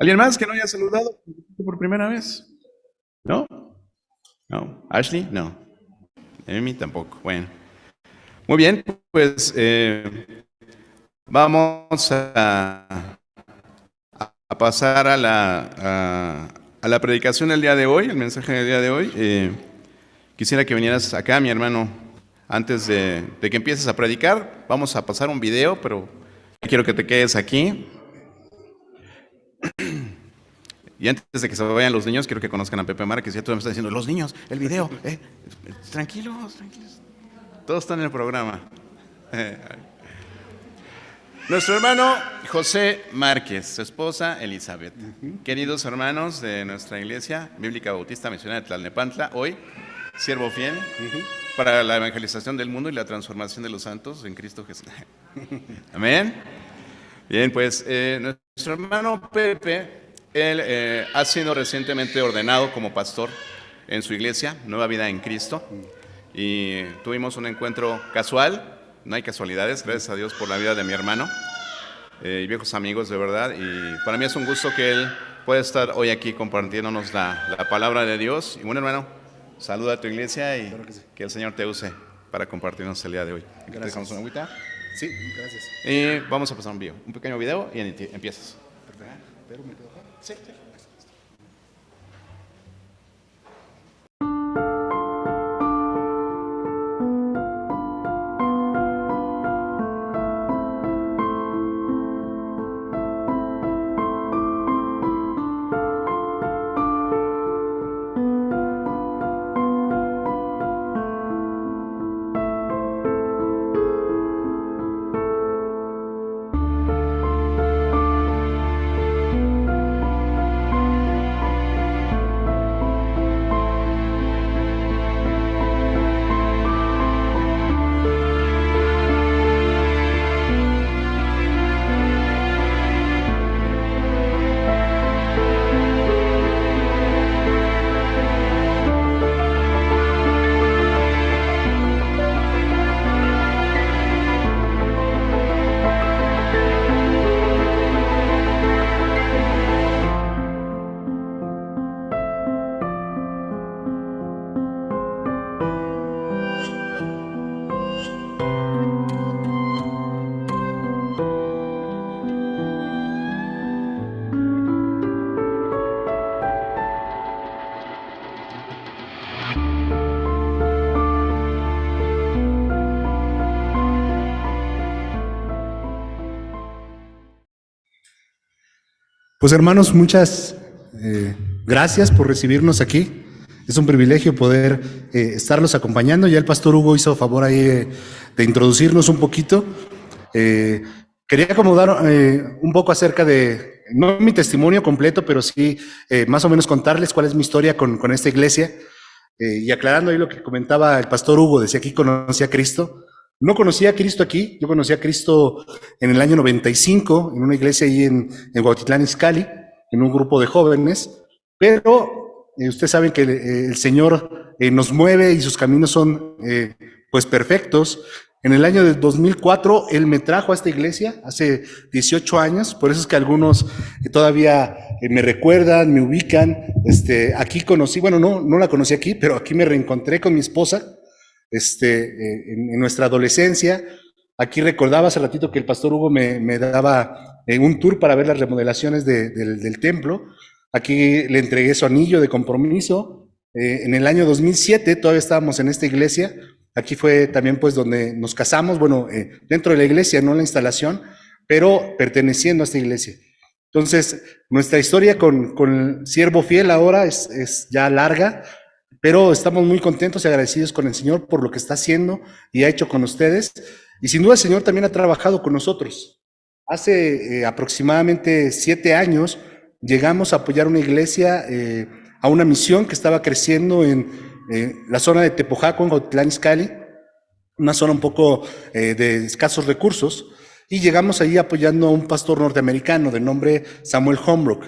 ¿Alguien más que no haya saludado por primera vez? ¿No? ¿No? ¿Ashley? No. Amy tampoco. Bueno. Muy bien, pues vamos a pasar a la predicación del día de hoy, el mensaje del día de hoy. Quisiera que vinieras acá, mi hermano, antes de que empieces a predicar. Vamos a pasar un video, pero quiero que te quedes aquí. Y antes de que se vayan los niños, quiero que conozcan a Pepe Márquez. Ya todos me están diciendo, los niños, el video. Tranquilos, tranquilos. Todos están en el programa. Nuestro hermano José Márquez, su esposa Elizabeth. Queridos hermanos de nuestra iglesia bíblica bautista misionera de Tlalnepantla, hoy, siervo fiel para la evangelización del mundo y la transformación de los santos en Cristo Jesús. Amén. Bien, pues nuestro hermano Pepe, él ha sido recientemente ordenado como pastor en su iglesia, Nueva Vida en Cristo, y tuvimos un encuentro casual. No hay casualidades, gracias a Dios por la vida de mi hermano y viejos amigos de verdad, y para mí es un gusto que él pueda estar hoy aquí compartiéndonos la palabra de Dios. Y bueno, hermano, saluda a tu iglesia y claro que, sí, que el Señor te use para compartirnos el día de hoy. Gracias. ¿Te dejamos una agüita? Sí, gracias. Y vamos a pasar un pequeño video y empiezas. Perfecto. ¿Pero me puedo bajar? Sí, sí. Pues hermanos, muchas gracias por recibirnos aquí. Es un privilegio poder estarlos acompañando. Ya el pastor Hugo hizo favor ahí de introducirnos un poquito. Quería acomodar un poco acerca de, no mi testimonio completo, pero sí más o menos contarles cuál es mi historia con esta iglesia. Y aclarando ahí lo que comentaba el pastor Hugo, decía aquí conocí a Cristo. No conocía a Cristo aquí, yo conocí a Cristo en el año 95, en una iglesia ahí en Cuautitlán Izcalli, en un grupo de jóvenes, pero ustedes saben que el Señor nos mueve y sus caminos son pues perfectos. En el año de 2004, Él me trajo a esta iglesia, hace 18 años, por eso es que algunos todavía me recuerdan, me ubican. Aquí conocí, bueno, no la conocí aquí, pero aquí me reencontré con mi esposa. En nuestra adolescencia. Aquí recordaba hace ratito que el pastor Hugo me daba un tour para ver las remodelaciones del templo. Aquí le entregué su anillo de compromiso. En el año 2007 todavía estábamos en esta iglesia. Aquí fue también pues donde nos casamos, bueno, dentro de la iglesia, no en la instalación, pero perteneciendo a esta iglesia. Entonces, nuestra historia con el siervo fiel ahora es ya larga, pero estamos muy contentos y agradecidos con el Señor por lo que está haciendo y ha hecho con ustedes. Y sin duda el Señor también ha trabajado con nosotros. Hace aproximadamente 7 años llegamos a apoyar una iglesia, a una misión que estaba creciendo en la zona de Tepojaco, en Cuautitlán Izcalli, una zona un poco de escasos recursos, y llegamos ahí apoyando a un pastor norteamericano de nombre Samuel Holmbrook.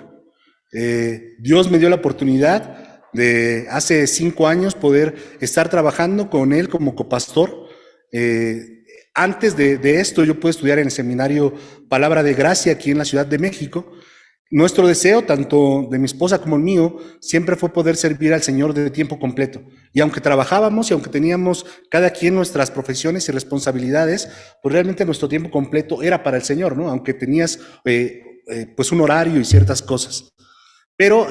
Dios me dio la oportunidad de hace 5 años poder estar trabajando con él como copastor. Antes de esto yo pude estudiar en el seminario Palabra de Gracia aquí en la Ciudad de México, Nuestro deseo, tanto de mi esposa como el mío, siempre fue poder servir al Señor de tiempo completo. Y aunque trabajábamos y aunque teníamos cada quien nuestras profesiones y responsabilidades, pues realmente nuestro tiempo completo era para el Señor, ¿no? Aunque tenías pues un horario y ciertas cosas. Pero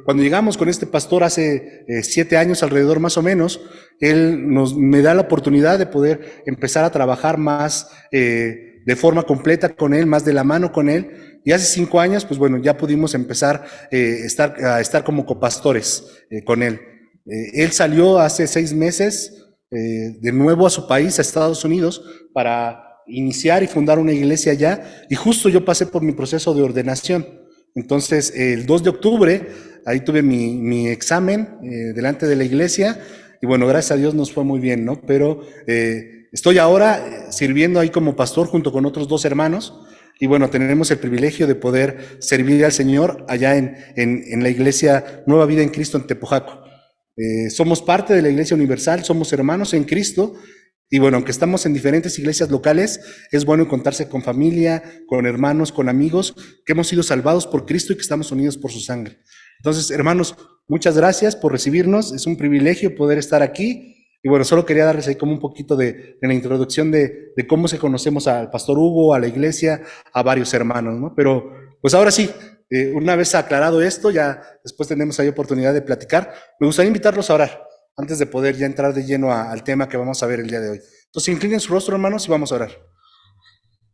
cuando llegamos con este pastor hace 7 años alrededor más o menos, él me da la oportunidad de poder empezar a trabajar más de forma completa con él, más de la mano con él. Y hace 5 años, pues bueno, ya pudimos empezar a estar como copastores con él. Él salió hace 6 meses de nuevo a su país, a Estados Unidos, para iniciar y fundar una iglesia allá. Y justo yo pasé por mi proceso de ordenación. Entonces, el 2 de octubre, ahí tuve mi examen delante de la iglesia. Y bueno, gracias a Dios nos fue muy bien, ¿no? Pero estoy ahora sirviendo ahí como pastor junto con otros 2 hermanos. Y bueno, tenemos el privilegio de poder servir al Señor allá en la iglesia Nueva Vida en Cristo en Tepojaco. Somos parte de la Iglesia Universal, somos hermanos en Cristo. Y bueno, aunque estamos en diferentes iglesias locales, es bueno encontrarse con familia, con hermanos, con amigos, que hemos sido salvados por Cristo y que estamos unidos por su sangre. Entonces, hermanos, muchas gracias por recibirnos. Es un privilegio poder estar aquí. Y bueno, solo quería darles ahí como un poquito de la introducción de cómo se conocemos al pastor Hugo, a la iglesia, a varios hermanos, ¿no? Pero pues ahora sí, una vez aclarado esto, ya después tenemos ahí oportunidad de platicar. Me gustaría invitarlos a orar antes de poder ya entrar de lleno al tema que vamos a ver el día de hoy. Entonces, inclinen su rostro, hermanos, y vamos a orar.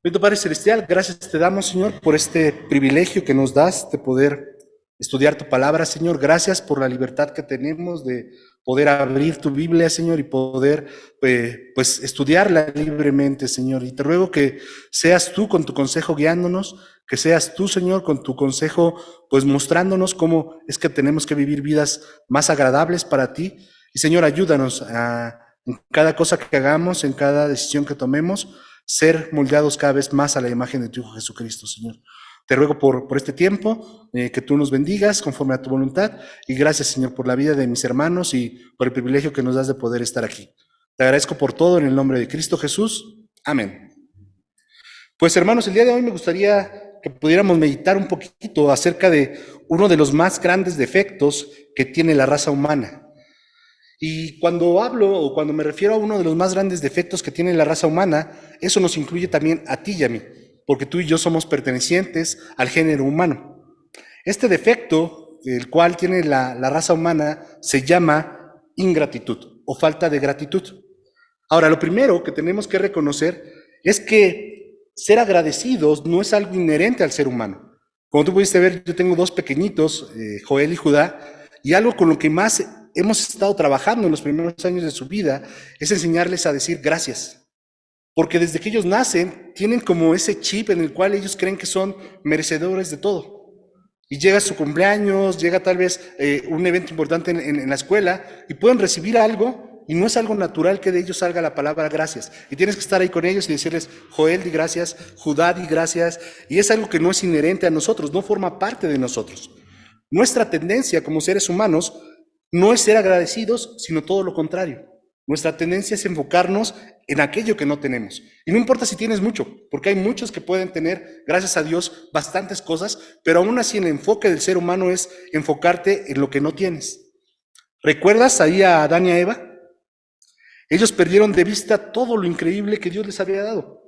Bendito Padre Celestial, gracias te damos, Señor, por este privilegio que nos das de poder estudiar tu palabra, Señor. Gracias por la libertad que tenemos de poder abrir tu Biblia, Señor, y poder pues estudiarla libremente, Señor. Y te ruego que seas tú con tu consejo guiándonos, que seas tú, Señor, con tu consejo pues mostrándonos cómo es que tenemos que vivir vidas más agradables para ti. Y Señor, ayúdanos en cada cosa que hagamos, en cada decisión que tomemos, ser moldeados cada vez más a la imagen de tu Hijo Jesucristo, Señor. Te ruego por este tiempo, que tú nos bendigas conforme a tu voluntad. Y gracias, Señor, por la vida de mis hermanos y por el privilegio que nos das de poder estar aquí. Te agradezco por todo en el nombre de Cristo Jesús. Amén. Pues, hermanos, el día de hoy me gustaría que pudiéramos meditar un poquito acerca de uno de los más grandes defectos que tiene la raza humana. Y cuando hablo o cuando me refiero a uno de los más grandes defectos que tiene la raza humana, eso nos incluye también a ti y a mí, porque tú y yo somos pertenecientes al género humano. Este defecto, el cual tiene la raza humana, se llama ingratitud o falta de gratitud. Ahora, lo primero que tenemos que reconocer es que ser agradecidos no es algo inherente al ser humano. Como tú pudiste ver, yo tengo 2 pequeñitos, Joel y Judá, y algo con lo que más hemos estado trabajando en los primeros años de su vida es enseñarles a decir gracias. Porque desde que ellos nacen, tienen como ese chip en el cual ellos creen que son merecedores de todo. Y llega su cumpleaños, llega tal vez un evento importante en la escuela y pueden recibir algo y no es algo natural que de ellos salga la palabra gracias. Y tienes que estar ahí con ellos y decirles, Joel, di gracias, Judá, di gracias. Y es algo que no es inherente a nosotros, no forma parte de nosotros. Nuestra tendencia como seres humanos no es ser agradecidos, sino todo lo contrario. Nuestra tendencia es enfocarnos en aquello que no tenemos. Y no importa si tienes mucho, porque hay muchos que pueden tener, gracias a Dios, bastantes cosas, pero aún así el enfoque del ser humano es enfocarte en lo que no tienes. ¿Recuerdas ahí a Adán y a Eva? Ellos perdieron de vista todo lo increíble que Dios les había dado.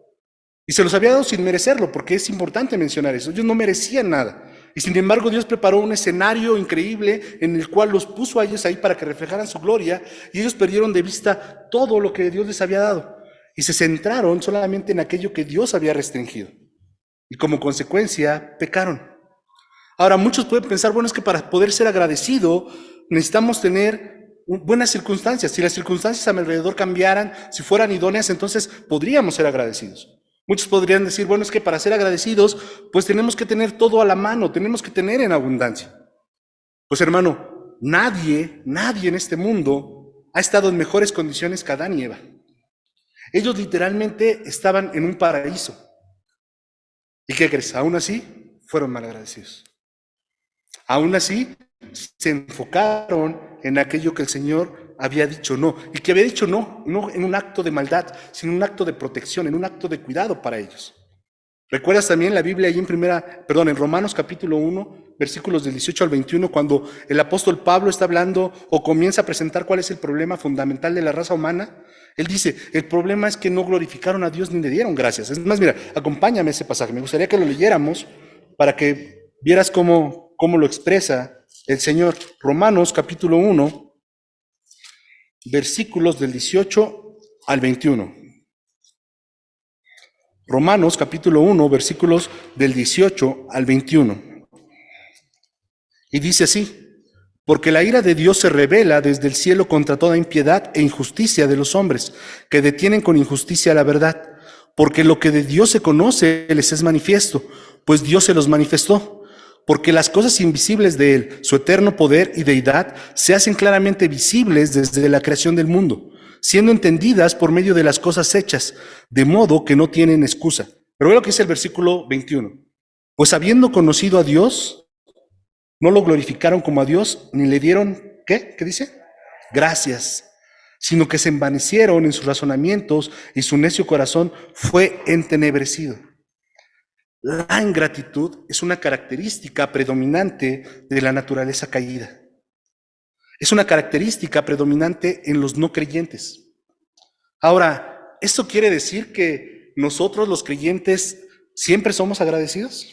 Y se los había dado sin merecerlo, porque es importante mencionar eso. Ellos no merecían nada. Y sin embargo, Dios preparó un escenario increíble en el cual los puso a ellos ahí para que reflejaran su gloria, y ellos perdieron de vista todo lo que Dios les había dado y se centraron solamente en aquello que Dios había restringido. Y como consecuencia, pecaron. Ahora, muchos pueden pensar, bueno, es que para poder ser agradecido necesitamos tener buenas circunstancias. Si las circunstancias a mi alrededor cambiaran, si fueran idóneas, entonces podríamos ser agradecidos. Muchos podrían decir, bueno, es que para ser agradecidos, pues tenemos que tener todo a la mano, tenemos que tener en abundancia. Pues hermano, nadie en este mundo ha estado en mejores condiciones que Adán y Eva. Ellos literalmente estaban en un paraíso. ¿Y qué crees? Aún así, fueron malagradecidos. Aún así, se enfocaron en aquello que el Señor había dicho no, y que había dicho no en un acto de maldad, sino en un acto de protección, en un acto de cuidado para ellos. ¿Recuerdas también la Biblia ahí en Romanos capítulo 1, versículos del 18 al 21, cuando el apóstol Pablo está hablando o comienza a presentar cuál es el problema fundamental de la raza humana? Él dice, el problema es que no glorificaron a Dios ni le dieron gracias. Es más, mira, acompáñame a ese pasaje. Me gustaría que lo leyéramos para que vieras cómo lo expresa el Señor. Romanos capítulo 1, versículos del 18 al 21. Romanos capítulo 1, versículos del 18 al 21. Y dice así: porque la ira de Dios se revela desde el cielo contra toda impiedad e injusticia de los hombres, que detienen con injusticia la verdad. Porque lo que de Dios se conoce les es manifiesto, pues Dios se los manifestó. Porque las cosas invisibles de Él, su eterno poder y deidad, se hacen claramente visibles desde la creación del mundo, siendo entendidas por medio de las cosas hechas, de modo que no tienen excusa. Pero ve lo que dice el versículo 21. Pues habiendo conocido a Dios, no lo glorificaron como a Dios, ni le dieron, ¿qué? ¿Qué dice? Gracias, sino que se envanecieron en sus razonamientos y su necio corazón fue entenebrecido. La ingratitud es una característica predominante de la naturaleza caída. Es una característica predominante en los no creyentes. Ahora, ¿esto quiere decir que nosotros los creyentes siempre somos agradecidos?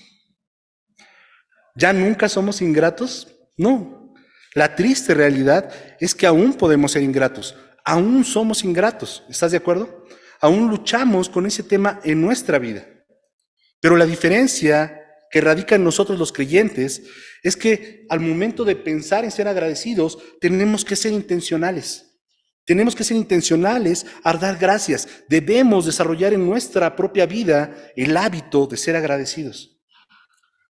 ¿Ya nunca somos ingratos? No. La triste realidad es que aún podemos ser ingratos. Aún somos ingratos. ¿Estás de acuerdo? Aún luchamos con ese tema en nuestra vida. Pero la diferencia que radica en nosotros los creyentes es que al momento de pensar en ser agradecidos, tenemos que ser intencionales. Tenemos que ser intencionales a dar gracias. Debemos desarrollar en nuestra propia vida el hábito de ser agradecidos.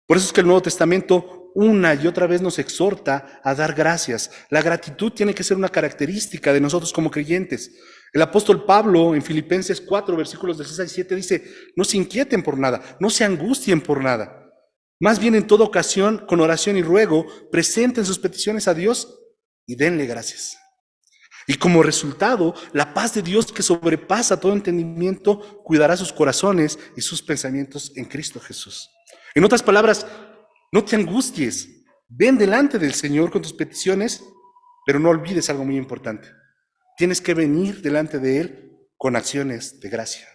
Por eso es que el Nuevo Testamento una y otra vez nos exhorta a dar gracias. La gratitud tiene que ser una característica de nosotros como creyentes. El apóstol Pablo en Filipenses 4, versículos del 6 al 7 dice, no se inquieten por nada, no se angustien por nada. Más bien en toda ocasión, con oración y ruego, presenten sus peticiones a Dios y denle gracias. Y como resultado, la paz de Dios que sobrepasa todo entendimiento, cuidará sus corazones y sus pensamientos en Cristo Jesús. En otras palabras, no te angusties, ven delante del Señor con tus peticiones, pero no olvides algo muy importante. Tienes que venir delante de Él con acciones de gracia.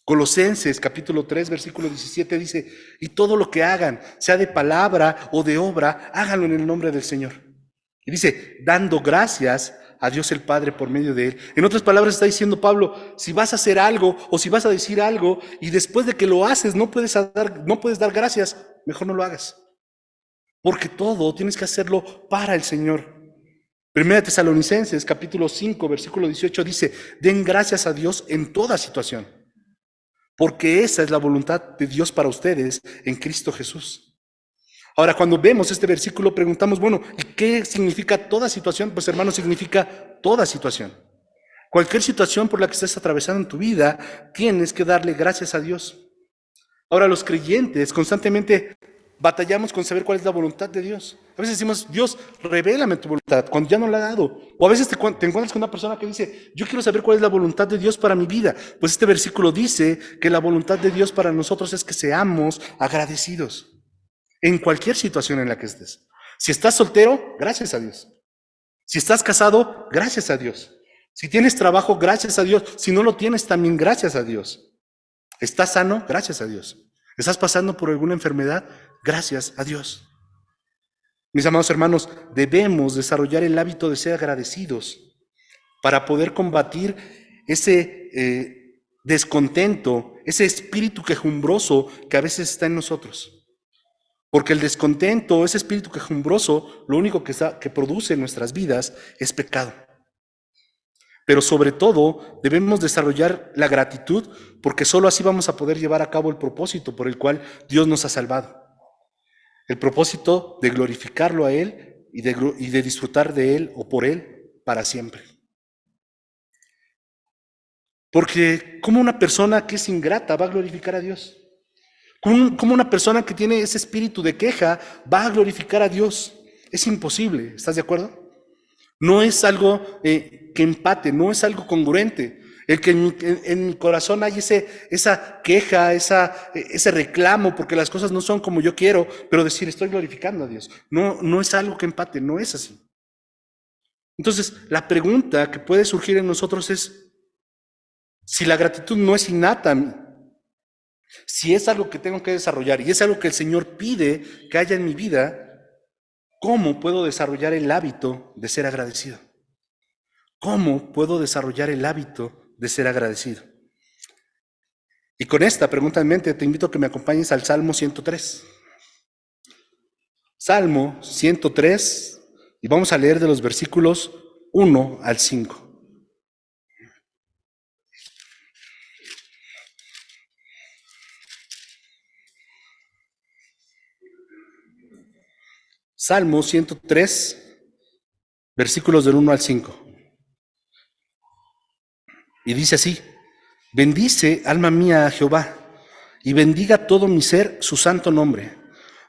Colosenses capítulo 3, versículo 17 dice, y todo lo que hagan, sea de palabra o de obra, háganlo en el nombre del Señor. Y dice, dando gracias a Dios el Padre por medio de Él. En otras palabras está diciendo Pablo, si vas a hacer algo o si vas a decir algo y después de que lo haces no puedes dar gracias, mejor no lo hagas. Porque todo tienes que hacerlo para el Señor. Primera Tesalonicenses capítulo 5, versículo 18 dice, den gracias a Dios en toda situación, porque esa es la voluntad de Dios para ustedes en Cristo Jesús. Ahora, cuando vemos este versículo, preguntamos, bueno, ¿y qué significa toda situación? Pues, hermano, significa toda situación. Cualquier situación por la que estés atravesando en tu vida, tienes que darle gracias a Dios. Ahora, los creyentes constantemente batallamos con saber cuál es la voluntad de Dios. A veces decimos, Dios, revélame tu voluntad, cuando ya no la ha dado. O a veces te encuentras con una persona que dice, yo quiero saber cuál es la voluntad de Dios para mi vida. Pues este versículo dice que la voluntad de Dios para nosotros es que seamos agradecidos. En cualquier situación en la que estés. Si estás soltero, gracias a Dios. Si estás casado, gracias a Dios. Si tienes trabajo, gracias a Dios. Si no lo tienes, también gracias a Dios. ¿Estás sano? Gracias a Dios. ¿Estás pasando por alguna enfermedad? Gracias a Dios. Mis amados hermanos, debemos desarrollar el hábito de ser agradecidos para poder combatir ese descontento, ese espíritu quejumbroso que a veces está en nosotros. Porque el descontento, ese espíritu quejumbroso, lo único que produce en nuestras vidas es pecado. Pero sobre todo debemos desarrollar la gratitud, porque solo así vamos a poder llevar a cabo el propósito por el cual Dios nos ha salvado. El propósito de glorificarlo a Él y de disfrutar de Él o por Él para siempre. Porque ¿cómo una persona que es ingrata va a glorificar a Dios? ¿Cómo una persona que tiene ese espíritu de queja va a glorificar a Dios? Es imposible, ¿estás de acuerdo? No es algo que empate, no es algo congruente. El que en mi corazón hay esa queja, ese reclamo, porque las cosas no son como yo quiero, pero decir, estoy glorificando a Dios. No, no es algo que empate, no es así. Entonces, la pregunta que puede surgir en nosotros es, si la gratitud no es innata a mí, si es algo que tengo que desarrollar y es algo que el Señor pide que haya en mi vida, ¿cómo puedo desarrollar el hábito de ser agradecido? ¿Cómo puedo desarrollar el hábito de ser agradecido? Y con esta pregunta en mente, te invito a que me acompañes al Salmo 103. Salmo 103, y vamos a leer de los versículos 1 al 5. Salmo 103, versículos del 1 al 5. Y dice así: bendice, alma mía, a Jehová, y bendiga todo mi ser su santo nombre.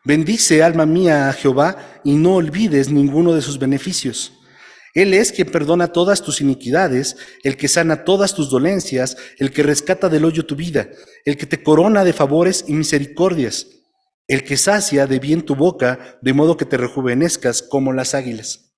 Bendice, alma mía, a Jehová, y no olvides ninguno de sus beneficios. Él es quien perdona todas tus iniquidades, el que sana todas tus dolencias, el que rescata del hoyo tu vida, el que te corona de favores y misericordias, el que sacia de bien tu boca, de modo que te rejuvenezcas como las águilas.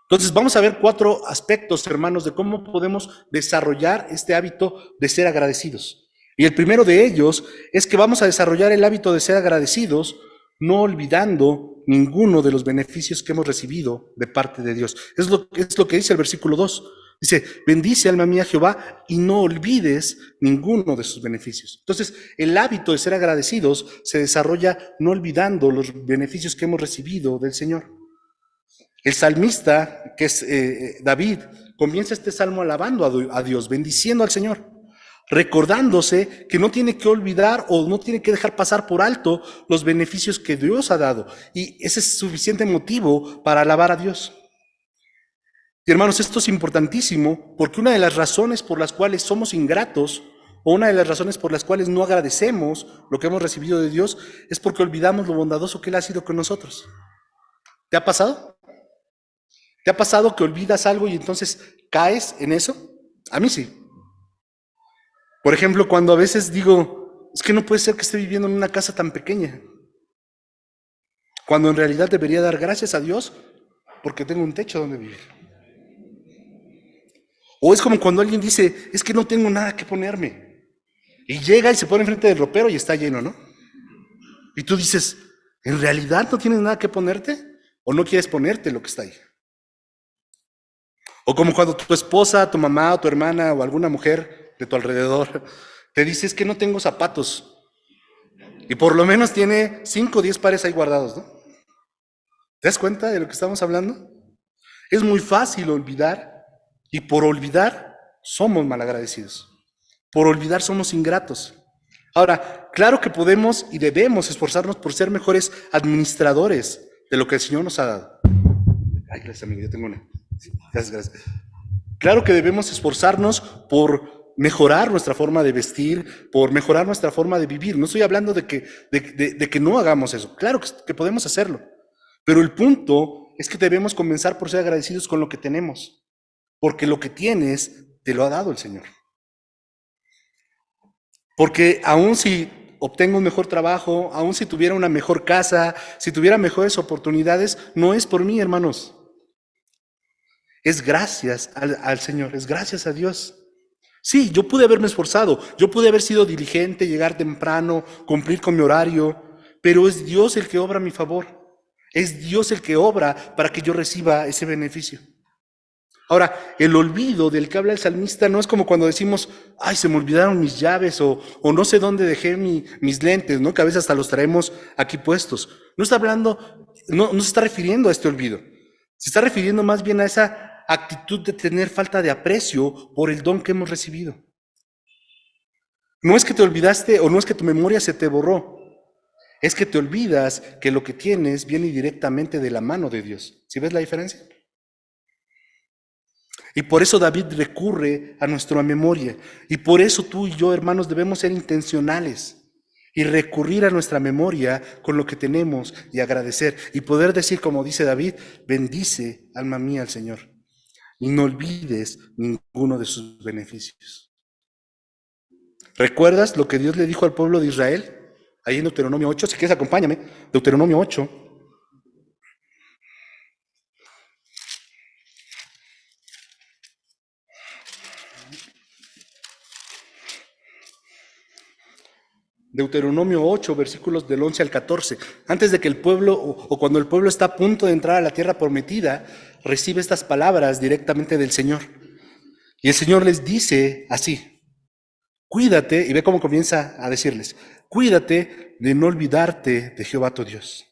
Entonces vamos a ver 4 aspectos, hermanos, de cómo podemos desarrollar este hábito de ser agradecidos. Y el primero de ellos es que vamos a desarrollar el hábito de ser agradecidos, no olvidando ninguno de los beneficios que hemos recibido de parte de Dios. Es lo que dice el versículo 2. Dice, bendice, alma mía, Jehová, y no olvides ninguno de sus beneficios. Entonces, el hábito de ser agradecidos se desarrolla no olvidando los beneficios que hemos recibido del Señor. El salmista, que es David, comienza este salmo alabando a Dios, bendiciendo al Señor, recordándose que no tiene que olvidar o no tiene que dejar pasar por alto los beneficios que Dios ha dado. Y ese es suficiente motivo para alabar a Dios. Y hermanos, esto es importantísimo porque una de las razones por las cuales somos ingratos o una de las razones por las cuales no agradecemos lo que hemos recibido de Dios es porque olvidamos lo bondadoso que Él ha sido con nosotros. ¿Te ha pasado? ¿Te ha pasado que olvidas algo y entonces caes en eso? A mí sí. Por ejemplo, cuando a veces digo, es que no puede ser que esté viviendo en una casa tan pequeña, cuando en realidad debería dar gracias a Dios porque tengo un techo donde vivir. O es como cuando alguien dice, es que no tengo nada que ponerme, y llega y se pone enfrente del ropero y está lleno, ¿no? Y tú dices, ¿en realidad no tienes nada que ponerte? ¿O no quieres ponerte lo que está ahí? O como cuando tu esposa, tu mamá o tu hermana o alguna mujer de tu alrededor te dice, es que no tengo zapatos. Y por lo menos tiene 5 o 10 pares ahí guardados, ¿no? ¿Te das cuenta de lo que estamos hablando? Es muy fácil olvidar y por olvidar somos malagradecidos. Por olvidar somos ingratos. Ahora, claro que podemos y debemos esforzarnos por ser mejores administradores de lo que el Señor nos ha dado. Ay, gracias, amigo, yo tengo una. Gracias. Claro que debemos esforzarnos por mejorar nuestra forma de vestir, por mejorar nuestra forma de vivir. No estoy hablando de que no hagamos eso. Claro que podemos hacerlo. Pero el punto es que debemos comenzar por ser agradecidos con lo que tenemos. Porque lo que tienes te lo ha dado el Señor. Porque aun si obtengo un mejor trabajo, aun si tuviera una mejor casa, si tuviera mejores oportunidades, no es por mí, hermanos. Es gracias al Señor, es gracias a Dios. Sí, yo pude haberme esforzado, yo pude haber sido diligente, llegar temprano, cumplir con mi horario, pero es Dios el que obra a mi favor. Es Dios el que obra para que yo reciba ese beneficio. Ahora, el olvido del que habla el salmista no es como cuando decimos, ay, se me olvidaron mis llaves o no sé dónde dejé mis lentes, ¿no? Que a veces hasta los traemos aquí puestos. No está hablando, no se está refiriendo a este olvido. Se está refiriendo más bien a esa actitud de tener falta de aprecio por el don que hemos recibido. No es que te olvidaste o no es que tu memoria se te borró. Es que te olvidas que lo que tienes viene directamente de la mano de Dios. ¿Sí ves la diferencia? Y por eso David recurre a nuestra memoria. Y por eso tú y yo, hermanos, debemos ser intencionales y recurrir a nuestra memoria con lo que tenemos y agradecer. Y poder decir, como dice David, bendice, alma mía, al Señor. Y no olvides ninguno de sus beneficios. ¿Recuerdas lo que Dios le dijo al pueblo de Israel? Ahí en Deuteronomio 8, si quieres acompáñame, Deuteronomio 8. Deuteronomio 8, versículos del 11 al 14. Antes de que el pueblo, o cuando el pueblo está a punto de entrar a la tierra prometida, recibe estas palabras directamente del Señor. Y el Señor les dice así: cuídate, y ve cómo comienza a decirles: cuídate de no olvidarte de Jehová tu Dios,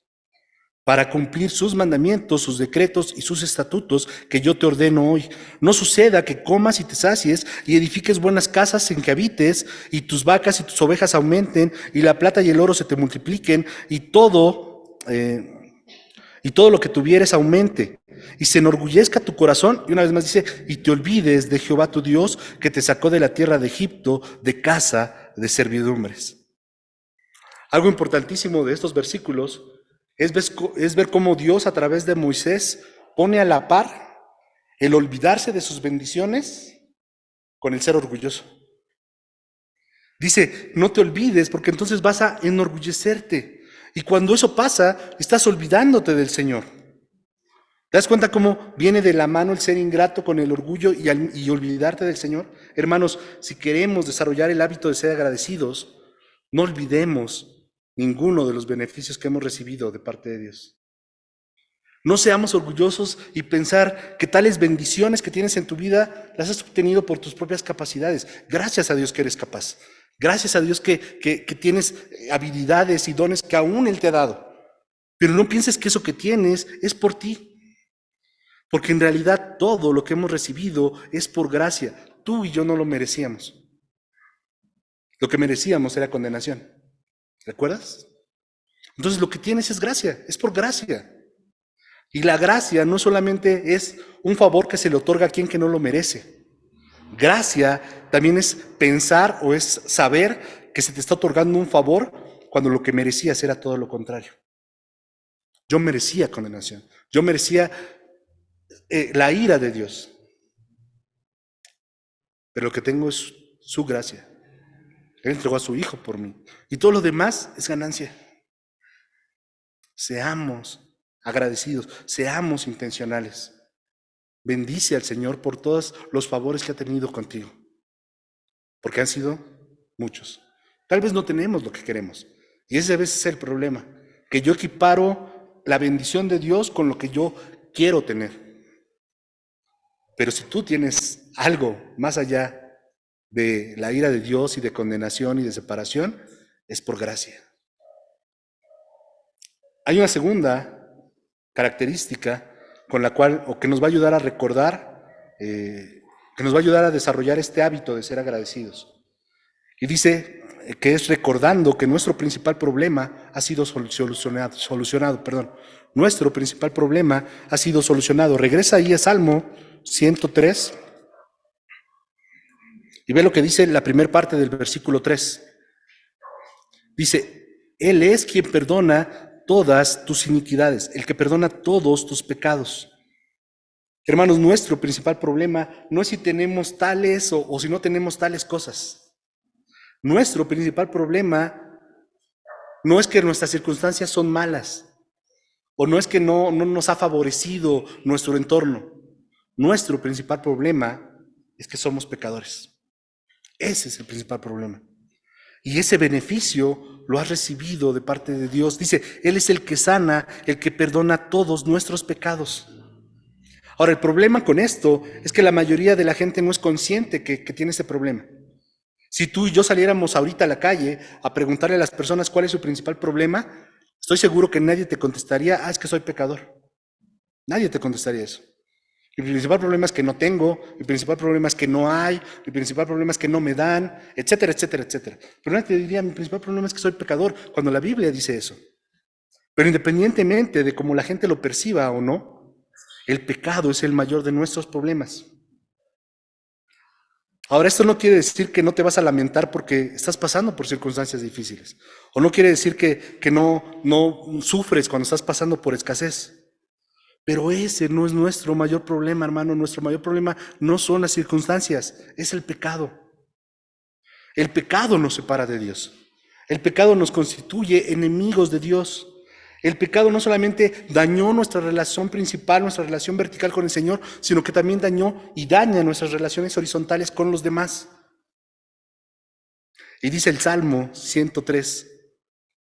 para cumplir sus mandamientos, sus decretos y sus estatutos que yo te ordeno hoy. No suceda que comas y te sacies y edifiques buenas casas en que habites, y tus vacas y tus ovejas aumenten, y la plata y el oro se te multipliquen, y todo lo que tuvieres aumente, y se enorgullezca tu corazón, y una vez más dice, y te olvides de Jehová tu Dios, que te sacó de la tierra de Egipto, de casa de servidumbres. Algo importantísimo de estos versículos es ver cómo Dios a través de Moisés pone a la par el olvidarse de sus bendiciones con el ser orgulloso. Dice, no te olvides, porque entonces vas a enorgullecerte. Y cuando eso pasa, estás olvidándote del Señor. ¿Te das cuenta cómo viene de la mano el ser ingrato con el orgullo y olvidarte del Señor? Hermanos, si queremos desarrollar el hábito de ser agradecidos, no olvidemos ninguno de los beneficios que hemos recibido de parte de Dios. No seamos orgullosos y pensar que tales bendiciones que tienes en tu vida las has obtenido por tus propias capacidades. Gracias a Dios que eres capaz. Gracias a Dios que tienes habilidades y dones que aún Él te ha dado. Pero no pienses que eso que tienes es por ti. Porque en realidad todo lo que hemos recibido es por gracia. Tú y yo no lo merecíamos. Lo que merecíamos era condenación. ¿Recuerdas? Entonces lo que tienes es gracia, es por gracia. Y la gracia no solamente es un favor que se le otorga a quien que no lo merece. Gracia también es pensar o es saber que se te está otorgando un favor cuando lo que merecías era todo lo contrario. Yo merecía condenación, yo merecía la ira de Dios. Pero lo que tengo es su gracia. Él entregó a su Hijo por mí. Y todo lo demás es ganancia. Seamos agradecidos, seamos intencionales. Bendice al Señor por todos los favores que ha tenido contigo. Porque han sido muchos. Tal vez no tenemos lo que queremos. Y ese a veces es el problema. Que yo equiparo la bendición de Dios con lo que yo quiero tener. Pero si tú tienes algo más allá de la ira de Dios y de condenación y de separación, es por gracia. Hay una segunda característica con la cual, o que nos va a ayudar a recordar, que nos va a ayudar a desarrollar este hábito de ser agradecidos. Y dice que es recordando que nuestro principal problema ha sido solucionado. Nuestro principal problema ha sido solucionado. Regresa ahí a Salmo 103 y ve lo que dice la primera parte del versículo 3. Dice, Él es quien perdona todas tus iniquidades, el que perdona todos tus pecados. Hermanos, nuestro principal problema no es si tenemos tales o si no tenemos tales cosas. Nuestro principal problema no es que nuestras circunstancias son malas o no es que no nos ha favorecido nuestro entorno. Nuestro principal problema es que somos pecadores. Ese es el principal problema. Y ese beneficio lo has recibido de parte de Dios. Dice, Él es el que sana, el que perdona todos nuestros pecados. Ahora, el problema con esto es que la mayoría de la gente no es consciente que tiene ese problema. Si tú y yo saliéramos ahorita a la calle a preguntarle a las personas cuál es su principal problema, estoy seguro que nadie te contestaría, es que soy pecador. Nadie te contestaría eso. Mi principal problema es que no tengo, mi principal problema es que no hay, mi principal problema es que no me dan, etcétera, etcétera, etcétera. Pero nadie te diría, mi principal problema es que soy pecador, cuando la Biblia dice eso. Pero independientemente de cómo la gente lo perciba o no, el pecado es el mayor de nuestros problemas. Ahora, esto no quiere decir que no te vas a lamentar porque estás pasando por circunstancias difíciles. O no quiere decir que no sufres cuando estás pasando por escasez. Pero ese no es nuestro mayor problema, hermano. Nuestro mayor problema no son las circunstancias, es el pecado. El pecado nos separa de Dios. El pecado nos constituye enemigos de Dios. El pecado no solamente dañó nuestra relación principal, nuestra relación vertical con el Señor, sino que también dañó y daña nuestras relaciones horizontales con los demás. Y dice el Salmo 103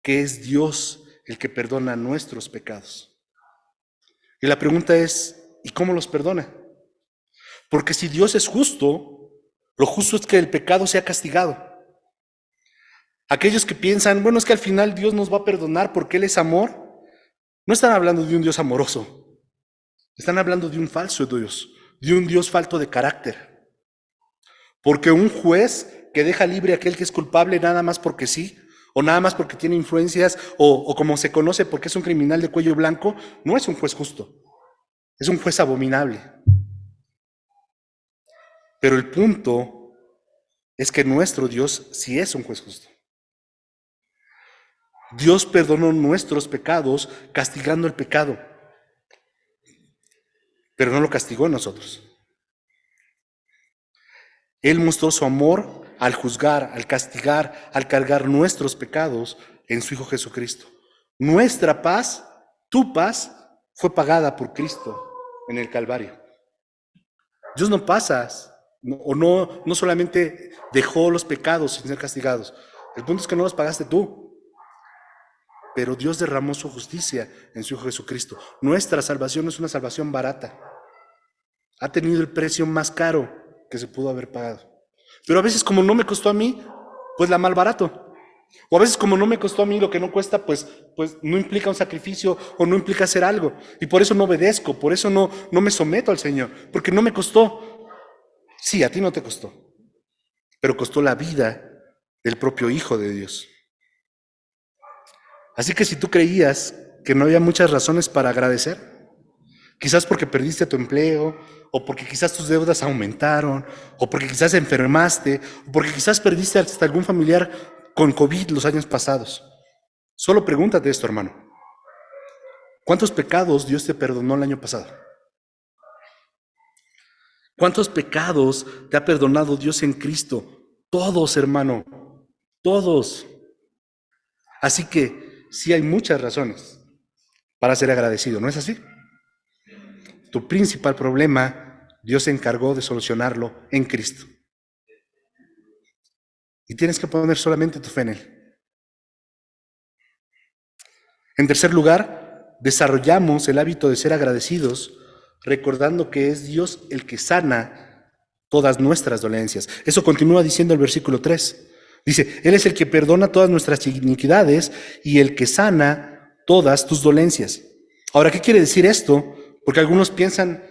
que es Dios el que perdona nuestros pecados. Y la pregunta es, ¿y cómo los perdona? Porque si Dios es justo, lo justo es que el pecado sea castigado. Aquellos que piensan, bueno, es que al final Dios nos va a perdonar porque Él es amor, no están hablando de un Dios amoroso, están hablando de un falso Dios, de un Dios falto de carácter. Porque un juez que deja libre a aquel que es culpable nada más porque sí, o nada más porque tiene influencias, o como se conoce porque es un criminal de cuello blanco, no es un juez justo, es un juez abominable. Pero el punto es que nuestro Dios sí es un juez justo. Dios perdonó nuestros pecados castigando el pecado, pero no lo castigó a nosotros. Él mostró su amor al juzgar, al castigar, al cargar nuestros pecados en su Hijo Jesucristo. Nuestra paz, tu paz, fue pagada por Cristo en el Calvario. Dios no pasa, no solamente dejó los pecados sin ser castigados. El punto es que no los pagaste tú. Pero Dios derramó su justicia en su Hijo Jesucristo. Nuestra salvación no es una salvación barata. Ha tenido el precio más caro que se pudo haber pagado. Pero a veces como no me costó a mí, pues la malbarato. O a veces como no me costó a mí lo que no cuesta, pues no implica un sacrificio o no implica hacer algo. Y por eso no obedezco, por eso no me someto al Señor, porque no me costó. Sí, a ti no te costó, pero costó la vida del propio Hijo de Dios. Así que si tú creías que no había muchas razones para agradecer, quizás porque perdiste tu empleo, o porque quizás tus deudas aumentaron, o porque quizás enfermaste, o porque quizás perdiste hasta algún familiar con COVID los años pasados. Solo pregúntate esto, hermano. ¿Cuántos pecados Dios te perdonó el año pasado? ¿Cuántos pecados te ha perdonado Dios en Cristo? Todos, hermano, todos. Así que sí hay muchas razones para ser agradecido, ¿no es así? Tu principal problema, Dios se encargó de solucionarlo en Cristo. Y tienes que poner solamente tu fe en Él. En tercer lugar, desarrollamos el hábito de ser agradecidos, recordando que es Dios el que sana todas nuestras dolencias. Eso continúa diciendo el versículo 3. Dice, Él es el que perdona todas nuestras iniquidades y el que sana todas tus dolencias. Ahora, ¿qué quiere decir esto? Porque algunos piensan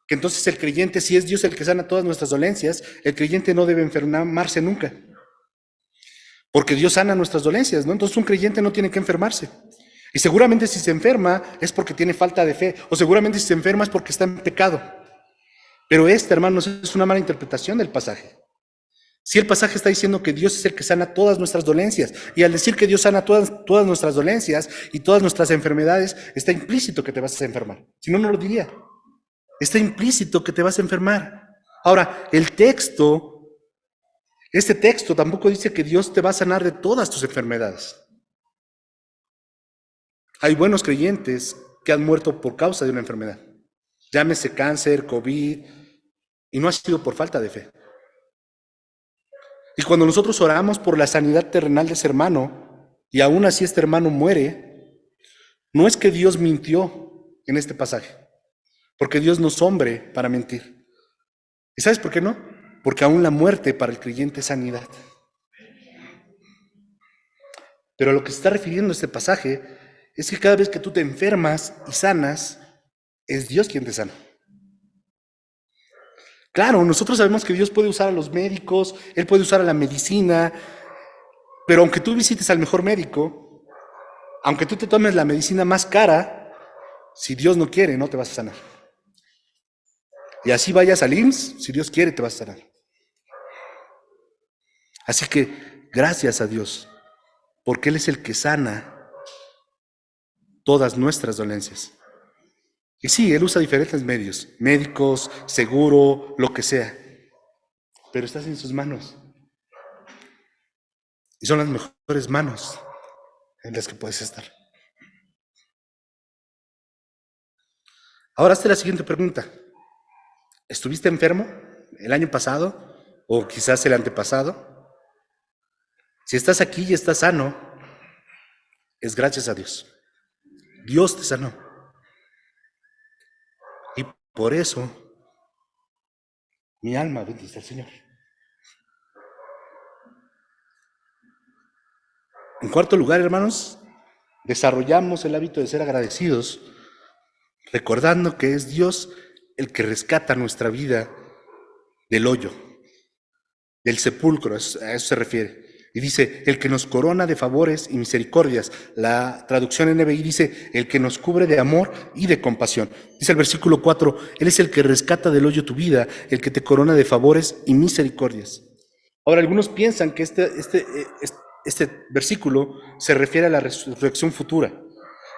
que entonces el creyente, si es Dios el que sana todas nuestras dolencias, el creyente no debe enfermarse nunca. Porque Dios sana nuestras dolencias, ¿no? Entonces un creyente no tiene que enfermarse. Y seguramente si se enferma es porque tiene falta de fe, o seguramente si se enferma es porque está en pecado. Pero hermanos, es una mala interpretación del pasaje. Si el pasaje está diciendo que Dios es el que sana todas nuestras dolencias, y al decir que Dios sana todas nuestras dolencias y todas nuestras enfermedades, está implícito que te vas a enfermar. Si no, no lo diría. Está implícito que te vas a enfermar. Ahora, este texto tampoco dice que Dios te va a sanar de todas tus enfermedades. Hay buenos creyentes que han muerto por causa de una enfermedad. Llámese cáncer, COVID, y no ha sido por falta de fe. Y cuando nosotros oramos por la sanidad terrenal de ese hermano, y aún así este hermano muere, no es que Dios mintió en este pasaje, porque Dios no es hombre para mentir. ¿Y sabes por qué no? Porque aún la muerte para el creyente es sanidad. Pero a lo que se está refiriendo este pasaje es que cada vez que tú te enfermas y sanas, es Dios quien te sana. Claro, nosotros sabemos que Dios puede usar a los médicos, Él puede usar a la medicina, pero aunque tú visites al mejor médico, aunque tú te tomes la medicina más cara, si Dios no quiere, no te vas a sanar. Y así vayas al IMSS, si Dios quiere, te vas a sanar. Así que, gracias a Dios, porque Él es el que sana todas nuestras dolencias. Y sí, Él usa diferentes medios, médicos, seguro, lo que sea, pero estás en sus manos. Y son las mejores manos en las que puedes estar. Ahora hazte la siguiente pregunta. ¿Estuviste enfermo el año pasado o quizás el antepasado? Si estás aquí y estás sano, es gracias a Dios. Dios te sanó. Y por eso mi alma bendice al Señor. En cuarto lugar, hermanos, desarrollamos el hábito de ser agradecidos, recordando que es Dios el que rescata nuestra vida del hoyo, del sepulcro, a eso se refiere. Y dice, el que nos corona de favores y misericordias. La traducción NBI dice, el que nos cubre de amor y de compasión. Dice el versículo 4, Él es el que rescata del hoyo tu vida, el que te corona de favores y misericordias. Ahora, algunos piensan que este versículo se refiere a la resurrección futura,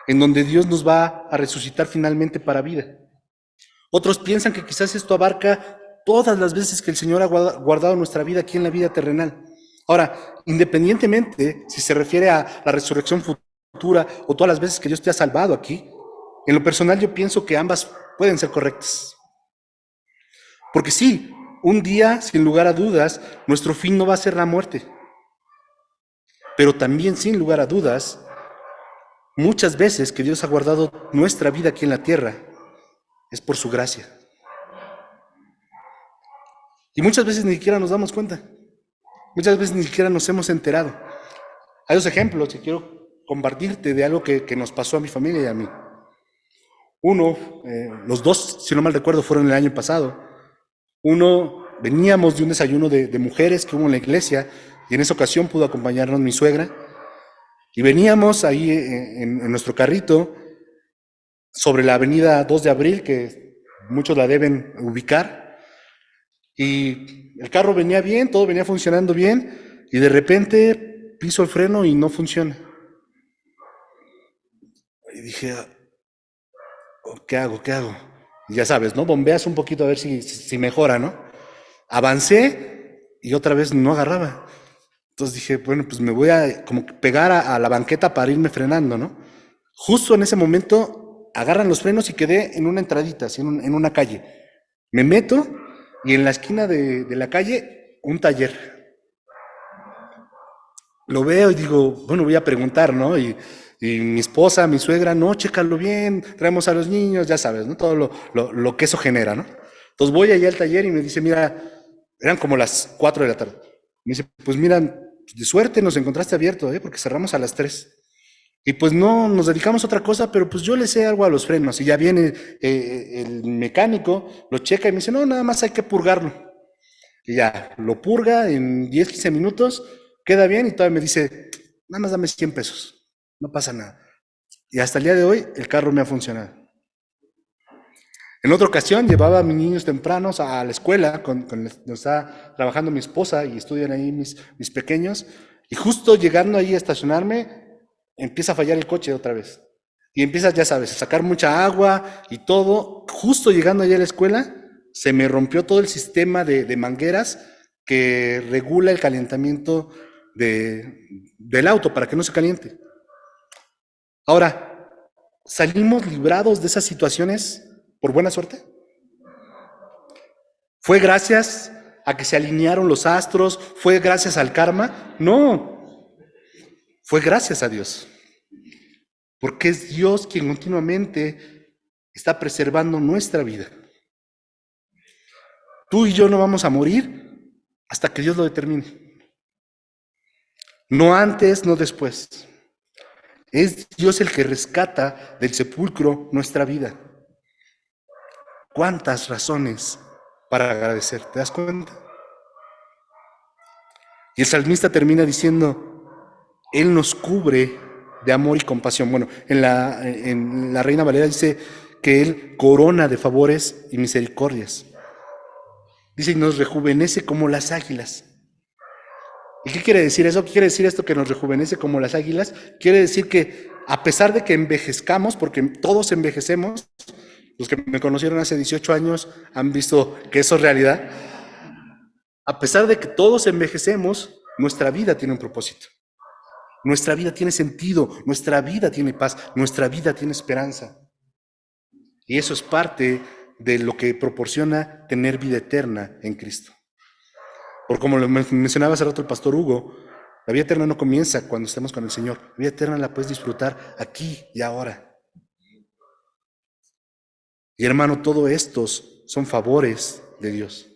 en donde Dios nos va a resucitar finalmente para vida. Otros piensan que quizás esto abarca todas las veces que el Señor ha guardado nuestra vida aquí en la vida terrenal. Ahora, independientemente si se refiere a la resurrección futura o todas las veces que Dios te ha salvado aquí, en lo personal yo pienso que ambas pueden ser correctas. Porque sí, un día, sin lugar a dudas, nuestro fin no va a ser la muerte. Pero también, sin lugar a dudas, muchas veces que Dios ha guardado nuestra vida aquí en la tierra es por su gracia. Y muchas veces ni siquiera nos damos cuenta. Muchas veces ni siquiera nos hemos enterado. Hay dos ejemplos que quiero compartirte de algo que nos pasó a mi familia y a mí. Uno, los dos, si no mal recuerdo, fueron el año pasado. Uno, veníamos de un desayuno de mujeres que hubo en la iglesia y en esa ocasión pudo acompañarnos mi suegra. Y veníamos ahí en nuestro carrito sobre la avenida 2 de Abril, que muchos la deben ubicar. Y el carro venía bien, todo venía funcionando bien, y de repente piso el freno y no funciona. Y dije, ¿qué hago? Y ya sabes, ¿no? Bombeas un poquito a ver si mejora, ¿no? Avancé y otra vez no agarraba. Entonces dije, bueno, pues me voy a como pegar a la banqueta para irme frenando, ¿no? Justo en ese momento agarran los frenos y quedé en una entradita, así en una calle. Me meto y en la esquina de la calle, un taller. Lo veo y digo, bueno, voy a preguntar, ¿no? Y mi esposa, mi suegra, no, chécalo bien, traemos a los niños, ya sabes, ¿no? Todo lo que eso genera, ¿no? Entonces voy allá al taller y me dice, mira, eran como las 4 de la tarde. Me dice, pues mira, de suerte nos encontraste abierto, porque cerramos a las 3. Y pues no, nos dedicamos a otra cosa, pero pues yo le sé algo a los frenos. Y ya viene el mecánico, lo checa y me dice, no, nada más hay que purgarlo. Y ya, lo purga en 10, 15 minutos, queda bien y todavía me dice, nada más dame 100 pesos, no pasa nada. Y hasta el día de hoy el carro me ha funcionado. En otra ocasión llevaba a mis niños tempranos a la escuela, donde está trabajando mi esposa y estudian ahí mis pequeños, y justo llegando ahí a estacionarme, empieza a fallar el coche otra vez. Y empieza, ya sabes, a sacar mucha agua y todo. Justo llegando allá a la escuela, se me rompió todo el sistema de mangueras que regula el calentamiento del auto para que no se caliente. Ahora, ¿salimos librados de esas situaciones por buena suerte? ¿Fue gracias a que se alinearon los astros? ¿Fue gracias al karma? No, fue gracias a Dios. Porque es Dios quien continuamente está preservando nuestra vida. Tú y yo no vamos a morir hasta que Dios lo determine. No antes, no después. Es Dios el que rescata del sepulcro nuestra vida. ¿Cuántas razones para agradecer? ¿Te das cuenta? Y el salmista termina diciendo, Él nos cubre de amor y compasión. Bueno, en la Reina Valera dice que Él corona de favores y misericordias. Dice, y nos rejuvenece como las águilas. ¿Y qué quiere decir eso? ¿Qué quiere decir esto que nos rejuvenece como las águilas? Quiere decir que a pesar de que envejezcamos, porque todos envejecemos, los que me conocieron hace 18 años han visto que eso es realidad, a pesar de que todos envejecemos, nuestra vida tiene un propósito. Nuestra vida tiene sentido, nuestra vida tiene paz, nuestra vida tiene esperanza. Y eso es parte de lo que proporciona tener vida eterna en Cristo. Por como lo mencionaba hace rato el pastor Hugo, la vida eterna no comienza cuando estemos con el Señor. La vida eterna la puedes disfrutar aquí y ahora. Y hermano, todos estos son favores de Dios.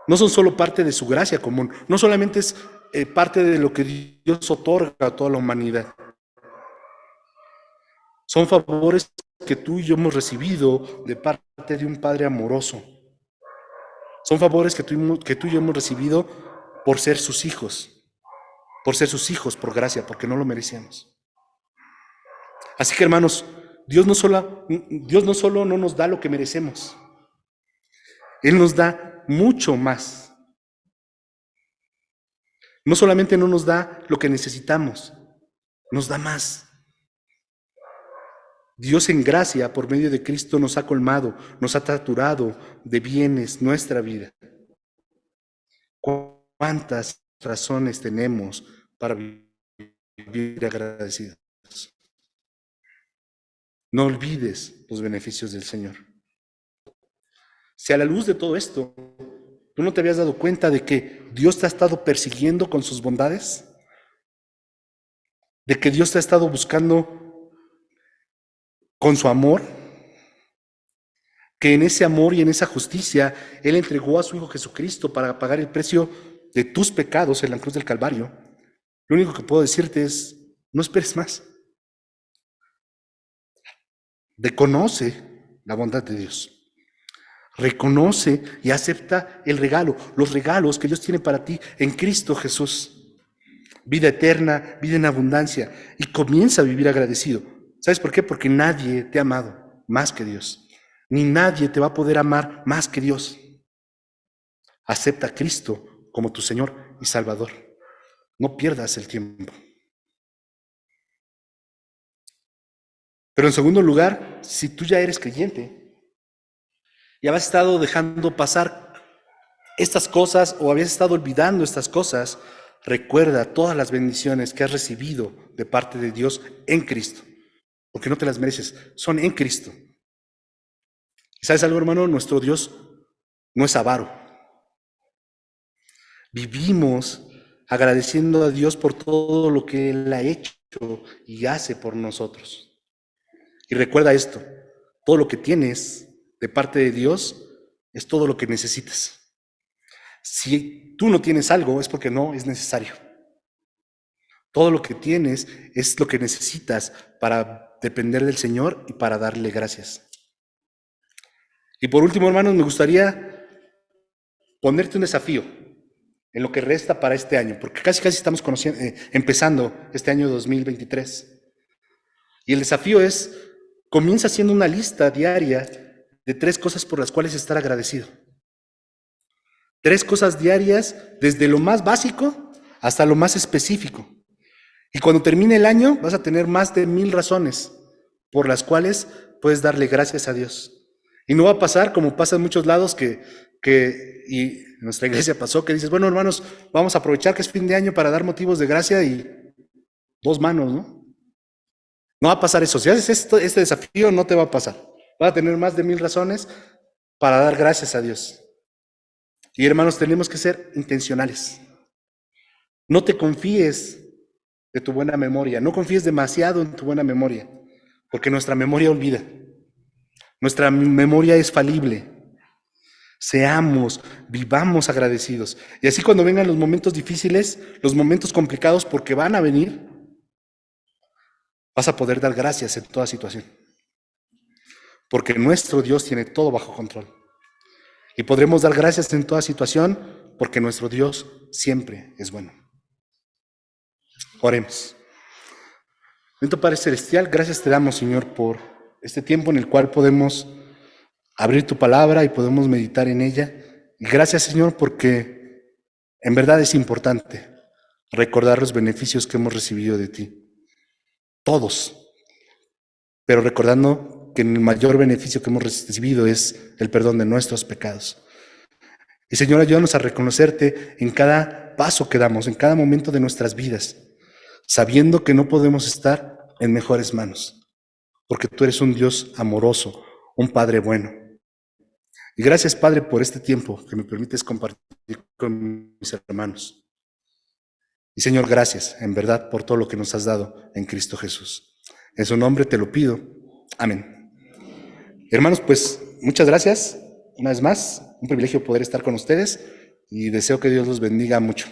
No son solo parte de su gracia común, no solamente es parte de lo que Dios otorga a toda la humanidad. Son favores que tú y yo hemos recibido de parte de un Padre amoroso. Son favores que tú y yo hemos recibido por ser sus hijos, por gracia, porque no lo merecíamos. Así que hermanos, Dios no solo no nos da lo que merecemos, Él nos da mucho más. No solamente no nos da lo que necesitamos, nos da más. Dios en gracia, por medio de Cristo, nos ha colmado, nos ha saturado de bienes nuestra vida. ¿Cuántas razones tenemos para vivir agradecidos? No olvides los beneficios del Señor. Si a la luz de todo esto, ¿tú no te habías dado cuenta de que Dios te ha estado persiguiendo con sus bondades? ¿De que Dios te ha estado buscando con su amor? Que en ese amor y en esa justicia Él entregó a su Hijo Jesucristo para pagar el precio de tus pecados en la cruz del Calvario. Lo único que puedo decirte es, no esperes más. Reconoce la bondad de Dios. Reconoce y acepta el regalo, los regalos que Dios tiene para ti en Cristo Jesús. Vida eterna, vida en abundancia, y comienza a vivir agradecido. ¿Sabes por qué? Porque nadie te ha amado más que Dios. Ni nadie te va a poder amar más que Dios. Acepta a Cristo como tu Señor y Salvador. No pierdas el tiempo. Pero en segundo lugar, si tú ya eres creyente y habías estado dejando pasar estas cosas o habías estado olvidando estas cosas, recuerda todas las bendiciones que has recibido de parte de Dios en Cristo, porque no te las mereces, son en Cristo. ¿Y sabes algo, hermano? Nuestro Dios no es avaro. Vivimos agradeciendo a Dios por todo lo que Él ha hecho y hace por nosotros. Y recuerda esto, todo lo que tienes de parte de Dios es todo lo que necesitas. Si tú no tienes algo es porque no es necesario. Todo lo que tienes es lo que necesitas para depender del Señor y para darle gracias. Y por último, hermanos, me gustaría ponerte un desafío en lo que resta para este año, porque casi estamos empezando este año 2023. Y el desafío es, comienza haciendo una lista diaria de 3 cosas por las cuales estar agradecido. 3 cosas diarias, desde lo más básico hasta lo más específico. Y cuando termine el año, vas a tener más de 1000 razones por las cuales puedes darle gracias a Dios. Y no va a pasar como pasa en muchos lados y en nuestra iglesia pasó, que dices, bueno, hermanos, vamos a aprovechar que es fin de año para dar motivos de gracia y 2 manos, ¿no? No va a pasar eso. Si haces este desafío, no te va a pasar. Vas a tener más de 1000 razones para dar gracias a Dios. Y hermanos, tenemos que ser intencionales. No te confíes de tu buena memoria. No confíes demasiado en tu buena memoria, porque nuestra memoria olvida. Nuestra memoria es falible. Vivamos agradecidos. Y así cuando vengan los momentos difíciles, los momentos complicados, porque van a venir, vas a poder dar gracias en toda situación. Porque nuestro Dios tiene todo bajo control. Y podremos dar gracias en toda situación, porque nuestro Dios siempre es bueno. Oremos. Bendito Padre Celestial, gracias te damos, Señor, por este tiempo en el cual podemos abrir tu palabra y podemos meditar en ella. Y gracias, Señor, porque en verdad es importante recordar los beneficios que hemos recibido de ti. Todos. Pero recordando que el mayor beneficio que hemos recibido es el perdón de nuestros pecados. Y Señor, ayúdanos a reconocerte en cada paso que damos, en cada momento de nuestras vidas, sabiendo que no podemos estar en mejores manos, porque tú eres un Dios amoroso, un Padre bueno. Y gracias, Padre, por este tiempo que me permites compartir con mis hermanos. Y Señor, gracias, en verdad, por todo lo que nos has dado en Cristo Jesús. En su nombre te lo pido. Amén. Hermanos, pues muchas gracias. Una vez más, un privilegio poder estar con ustedes y deseo que Dios los bendiga mucho.